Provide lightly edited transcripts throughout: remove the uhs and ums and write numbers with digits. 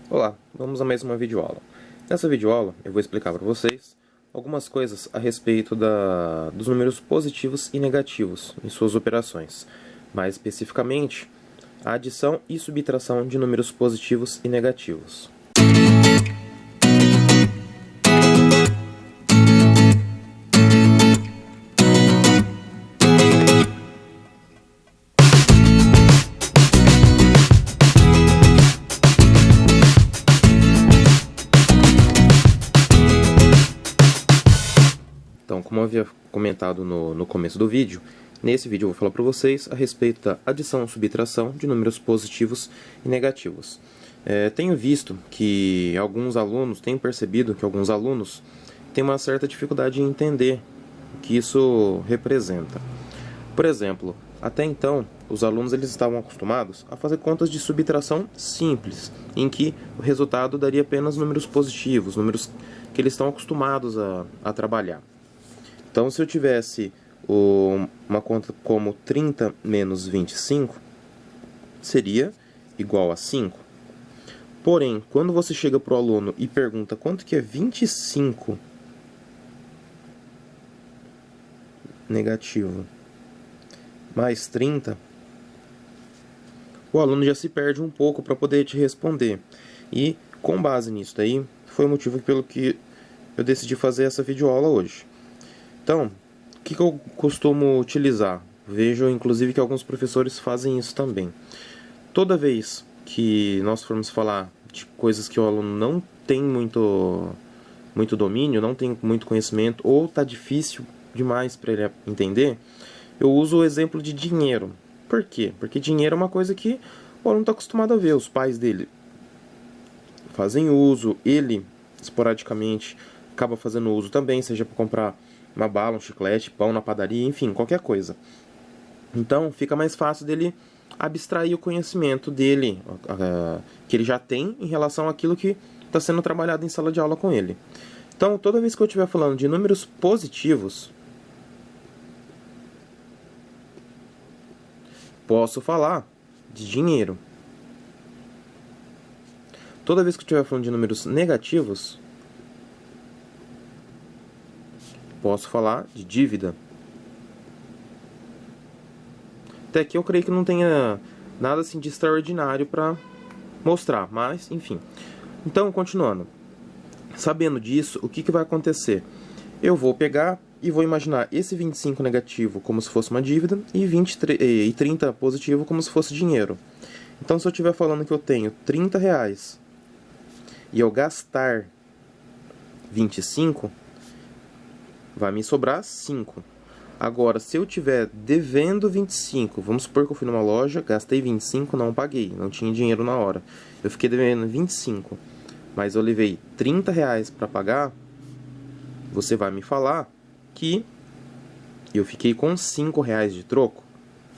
Olá, vamos a mais uma videoaula. Nessa videoaula eu vou explicar para vocês algumas coisas a respeito dos números positivos e negativos em suas operações. Mais especificamente, a adição e subtração de números positivos e negativos. Então, como eu havia comentado no começo do vídeo, nesse vídeo eu vou falar para vocês a respeito da adição e subtração de números positivos e negativos. Tenho visto que tenho percebido que alguns alunos têm uma certa dificuldade em entender o que isso representa. Por exemplo, até então, os alunos eles estavam acostumados a fazer contas de subtração simples, em que o resultado daria apenas números positivos, números que eles estão acostumados a trabalhar. Então, se eu tivesse uma conta como 30 menos 25, seria igual a 5. Porém, quando você chega para o aluno e pergunta quanto que é 25 negativo mais 30, o aluno já se perde um pouco para poder te responder. E, com base nisso daí, foi o motivo pelo que eu decidi fazer essa videoaula hoje. Então, o que eu costumo utilizar? Vejo, inclusive, que alguns professores fazem isso também. Toda vez que nós formos falar de coisas que o aluno não tem muito domínio, não tem muito conhecimento, ou está difícil demais para ele entender, eu uso o exemplo de dinheiro. Por quê? Porque dinheiro é uma coisa que o aluno está acostumado a ver. Os pais dele fazem uso, ele, esporadicamente, acaba fazendo uso também, seja para comprar uma bala, um chiclete, pão na padaria, enfim, qualquer coisa. Então, fica mais fácil dele abstrair o conhecimento dele, que ele já tem em relação àquilo que está sendo trabalhado em sala de aula com ele. Então, toda vez que eu estiver falando de números positivos, posso falar de dinheiro. Toda vez que eu estiver falando de números negativos, posso falar de dívida. Até aqui eu creio que não tenha nada assim de extraordinário para mostrar, mas enfim. Então, continuando. Sabendo disso, o que vai acontecer? Eu vou pegar e vou imaginar esse 25 negativo como se fosse uma dívida e 30 positivo como se fosse dinheiro. Então, se eu estiver falando que eu tenho 30 reais e eu gastar 25, vai me sobrar 5. Agora, se eu estiver devendo 25, vamos supor que eu fui numa loja, gastei 25, não paguei, não tinha dinheiro na hora. Eu fiquei devendo 25, mas eu levei 30 reais para pagar, você vai me falar que eu fiquei com 5 reais de troco.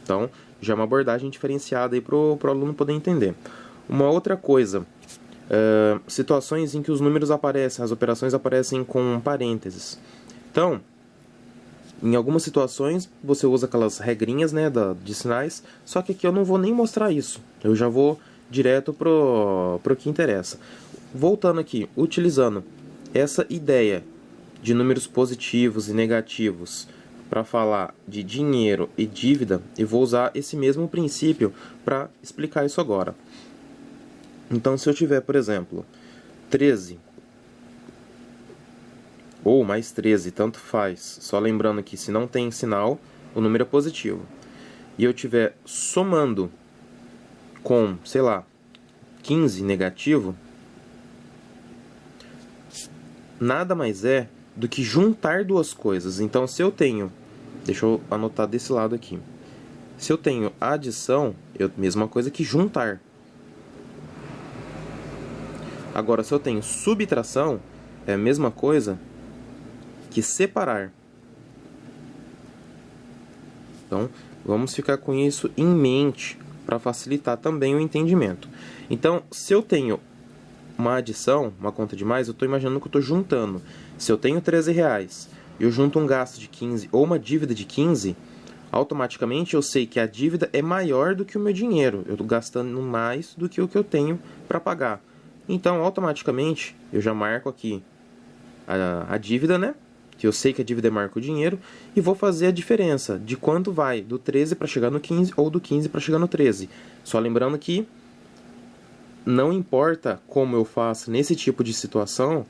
Então, já é uma abordagem diferenciada aí para o aluno poder entender. Uma outra coisa, situações em que os números aparecem, as operações aparecem com parênteses. Então, em algumas situações, você usa aquelas regrinhas, né, de sinais, só que aqui eu não vou nem mostrar isso. Eu já vou direto pro que interessa. Voltando aqui, utilizando essa ideia de números positivos e negativos para falar de dinheiro e dívida, eu vou usar esse mesmo princípio para explicar isso agora. Então, se eu tiver, por exemplo, 13 ou mais 13, tanto faz. Só lembrando que se não tem sinal, o número é positivo. E eu estiver somando com, sei lá, 15 negativo, nada mais é do que juntar duas coisas. Então, se eu tenho, deixa eu anotar desse lado aqui. Se eu tenho adição, é a mesma coisa que juntar. Agora, se eu tenho subtração, é a mesma coisa que separar. Então, vamos ficar com isso em mente para facilitar também o entendimento. Então, se eu tenho uma adição, uma conta de mais, eu estou imaginando que eu estou juntando. Se eu tenho 13 reais e eu junto um gasto de 15 ou uma dívida de 15, automaticamente eu sei que a dívida é maior do que o meu dinheiro. Eu estou gastando mais do que o que eu tenho para pagar. Então, automaticamente, eu já marco aqui a dívida, né? Que eu sei que a dívida marca o dinheiro, e vou fazer a diferença de quanto vai do 13 para chegar no 15 ou do 15 para chegar no 13. Só lembrando que não importa como eu faço nesse tipo de situação,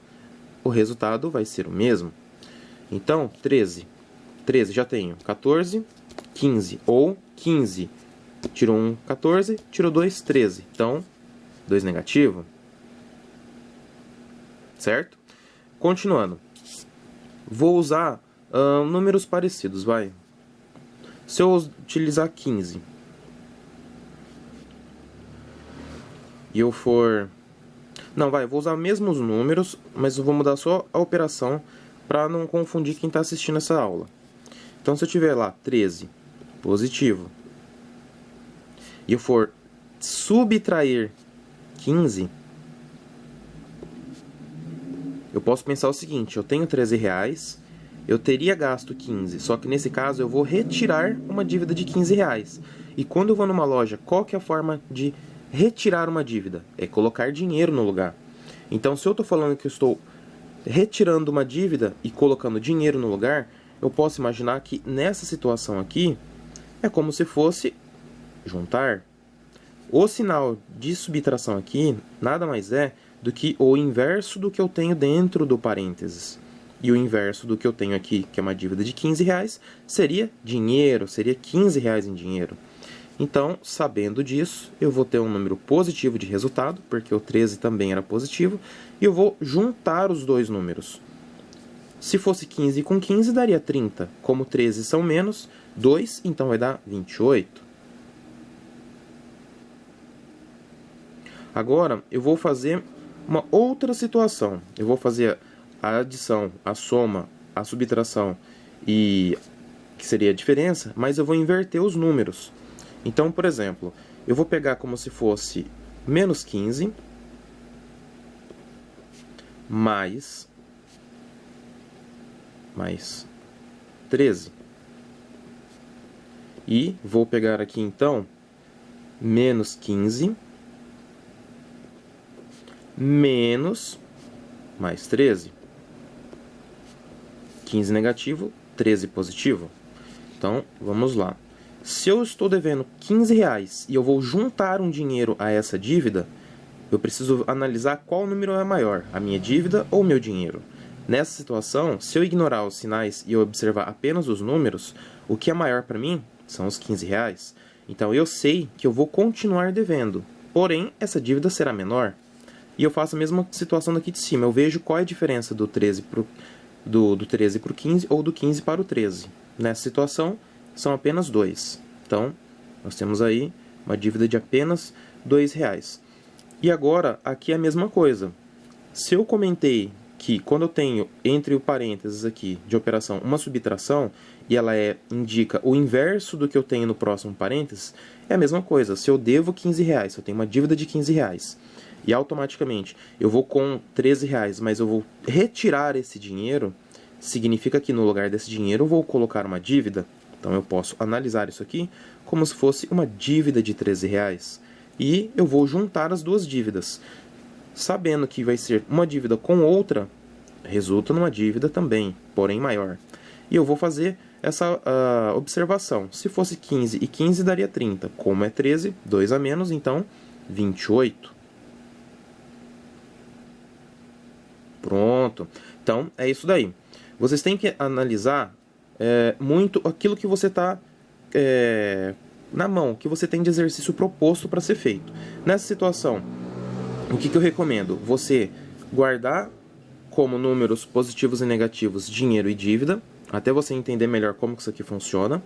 o resultado vai ser o mesmo. Então, 13 já tenho 14, 15, ou 15, tiro 1, 14, tiro 2, 13. Então, 2 negativo. Certo? Continuando. Vou usar números parecidos, vai. Se eu utilizar 15 e eu for... Não, vai, vou usar mesmos números, mas eu vou mudar só a operação para não confundir quem está assistindo essa aula. Então, se eu tiver lá 13, positivo, e eu for subtrair 15, eu posso pensar o seguinte: eu tenho 13 reais, eu teria gasto 15, só que nesse caso eu vou retirar uma dívida de 15 reais. E quando eu vou numa loja, qual que é a forma de retirar uma dívida? É colocar dinheiro no lugar. Então, se eu estou falando que eu estou retirando uma dívida e colocando dinheiro no lugar, eu posso imaginar que nessa situação aqui é como se fosse juntar. O sinal de subtração aqui nada mais é do que o inverso do que eu tenho dentro do parênteses. E o inverso do que eu tenho aqui, que é uma dívida de 15 reais, seria dinheiro, seria 15 reais em dinheiro. Então, sabendo disso, eu vou ter um número positivo de resultado, porque o 13 também era positivo, e eu vou juntar os dois números. Se fosse 15 com 15, daria 30. Como 13 são menos, 2, então vai dar 28. Agora, eu vou fazer uma outra situação. Eu vou fazer a adição, a soma, a subtração e que seria a diferença, mas eu vou inverter os números. Então, por exemplo, eu vou pegar como se fosse menos 15 mais 13. E vou pegar aqui, então, menos 15 menos mais 13. 15 negativo, 13 positivo. Então, vamos lá. Se eu estou devendo 15 reais e eu vou juntar um dinheiro a essa dívida, eu preciso analisar qual número é maior, a minha dívida ou o meu dinheiro. Nessa situação, se eu ignorar os sinais e eu observar apenas os números, o que é maior para mim são os 15 reais. Então, eu sei que eu vou continuar devendo, porém, essa dívida será menor. E eu faço a mesma situação daqui de cima. Eu vejo qual é a diferença do 13 para o 15 ou do 15 para o 13. Nessa situação, são apenas 2. Então, nós temos aí uma dívida de apenas R$2. E agora, aqui é a mesma coisa. Se eu comentei que quando eu tenho entre o parênteses aqui de operação uma subtração, e ela indica o inverso do que eu tenho no próximo parênteses, é a mesma coisa. Se eu devo 15 reais, se eu tenho uma dívida de 15 reais, e automaticamente eu vou com 13 reais, mas eu vou retirar esse dinheiro, significa que no lugar desse dinheiro eu vou colocar uma dívida. Então eu posso analisar isso aqui como se fosse uma dívida de 13 reais. E eu vou juntar as duas dívidas. Sabendo que vai ser uma dívida com outra, resulta numa dívida também, porém maior. E eu vou fazer essa observação. Se fosse 15 e 15 daria 30. Como é 13, 2 a menos, então 28. Pronto. Então, é isso daí. Vocês têm que analisar muito aquilo que você está na mão, que você tem de exercício proposto para ser feito. Nessa situação, o que eu recomendo? Você guardar como números positivos e negativos dinheiro e dívida, até você entender melhor como que isso aqui funciona.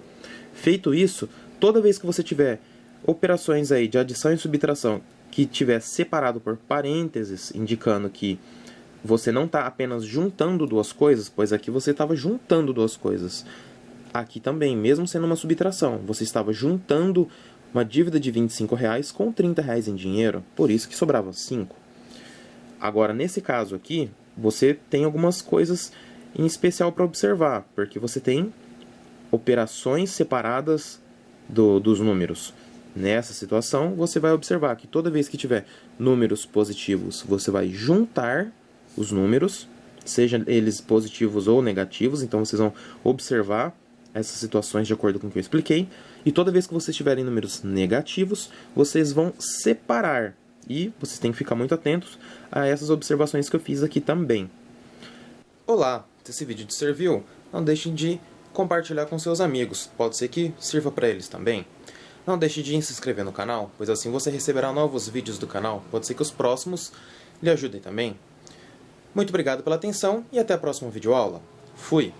Feito isso, toda vez que você tiver operações aí de adição e subtração que tiver separado por parênteses, indicando que você não está apenas juntando duas coisas, pois aqui você estava juntando duas coisas. Aqui também, mesmo sendo uma subtração, você estava juntando uma dívida de R$25 com R$30 em dinheiro, por isso que sobrava 5. Agora, nesse caso aqui, você tem algumas coisas em especial para observar, porque você tem operações separadas dos números. Nessa situação, você vai observar que toda vez que tiver números positivos, você vai juntar os números, sejam eles positivos ou negativos, então vocês vão observar essas situações de acordo com o que eu expliquei. E toda vez que vocês tiverem números negativos, vocês vão separar. E vocês têm que ficar muito atentos a essas observações que eu fiz aqui também. Olá, se esse vídeo te serviu, não deixem de compartilhar com seus amigos. Pode ser que sirva para eles também. Não deixe de se inscrever no canal, pois assim você receberá novos vídeos do canal. Pode ser que os próximos lhe ajudem também. Muito obrigado pela atenção e até a próxima videoaula. Fui!